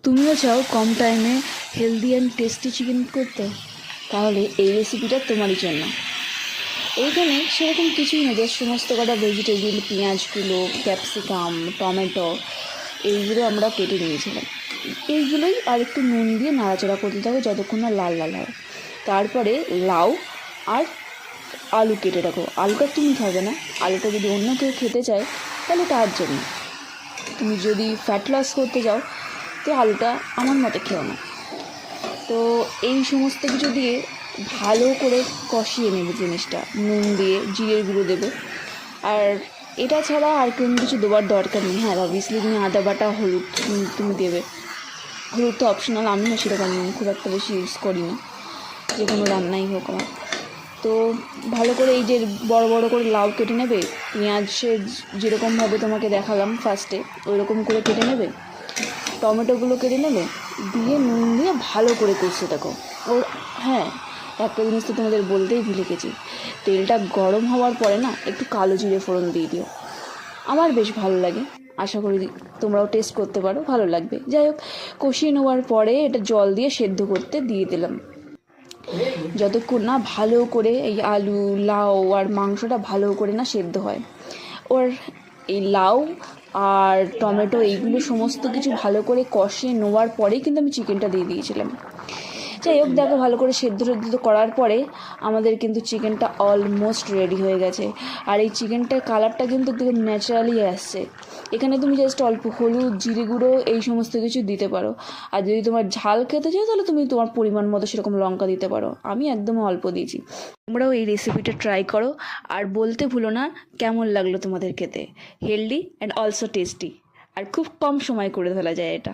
তুমিও চাও কম টাইমে হেলদি অ্যান্ড টেস্টি চিকেন করতে? তাহলে এই রেসিপিটা তোমারই জন্য। এইখানে সেরকম কিছুই না, জাস্ট সমস্ত কটা ভেজিটেবিল, পেঁয়াজগুলো, ক্যাপসিকাম, টমেটো এইগুলো আমরা কেটে নিয়েছিলাম। এইগুলোই আর একটু নুন দিয়ে নাড়াচাড়া করতে থাকো যতক্ষণ না লাল লাল হয়। তারপরে লাউ আর আলু কেটে রাখো। আলুটা তুমি খাবে না, আলুটা যদি অন্য কেউ খেতে চায় তাহলে তার জন্য। তুমি যদি ফ্যাট লস করতে যাও তো আলুটা আমার মতে খেও না। তো এই সমস্ত কিছু দিয়ে ভালো করে কষিয়ে নেবে জিনিসটা, নুন দিয়ে জিরের গুঁড়ো দেবে। আর এটা ছাড়া আর কোনো কিছু দেওয়ার দরকার নেই। হ্যাঁ, অবভিয়াসলি তুমি আদা বাটা, হলুদ তুমি দেবে। হলুদ তো অপশনাল, আমি না সেরকম খুব একটা বেশি ইউজ করি না যে কোনো রান্নাই হোক আমার। তো ভালো করে এই যে বড় বড় করে লাউ কেটে নেবে, পেঁয়াজের যেরকমভাবে তোমাকে দেখালাম ফার্স্টে ওই রকম করে কেটে নেবে, টমেটোগুলো কেটে নেবে, দিয়ে নুন দিয়ে ভালো করে কষতে থাকো। ওর হ্যাঁ, একটা জিনিস তো তোমাদের বলতেই ভুলে গেছি, তেলটা গরম হওয়ার পরে না একটু কালো জিরে ফোড়ন দিয়ে দিও। আমার বেশ ভালো লাগে, আশা করি তোমরাও টেস্ট করতে পারো, ভালো লাগবে। যাই হোক, কষিয়ে নেওয়ার পরে এটা জল দিয়ে সেদ্ধ করতে দিয়ে দিলাম। যতক্ষণ না ভালো করে এই আলু, লাউ আর মাংসটা ভালো করে না সেদ্ধ হয়। ওর এই লাউ আর টমেটো এইগুলো সমস্ত কিছু ভালো করে কষিয়ে নেওয়ার পরেই কিন্তু আমি চিকেনটা দিয়ে দিয়েছিলাম। যাই হোক, দেখো ভালো করে সেদ্ধ করার পরে আমাদের কিন্তু চিকেনটা অলমোস্ট রেডি হয়ে গেছে। আর এই চিকেনটার কালারটা কিন্তু একদম ন্যাচারালি আসছে। এখানে তুমি জাস্ট অল্প হলুদ, জিরে গুঁড়ো এই সমস্ত কিছু দিতে পারো। আর যদি তোমার ঝাল খেতে চাও তাহলে তুমি তোমার পরিমাণ মতো সেরকম লঙ্কা দিতে পারো। আমি একদম অল্প দিয়েছি। তোমরাও এই রেসিপিটা ট্রাই করো আর বলতে ভুলো না কেমন লাগলো তোমাদের খেতে। হেলদি অ্যান্ড অলসো টেস্টি, আর খুব কম সময় করে ফেলা যায় এটা।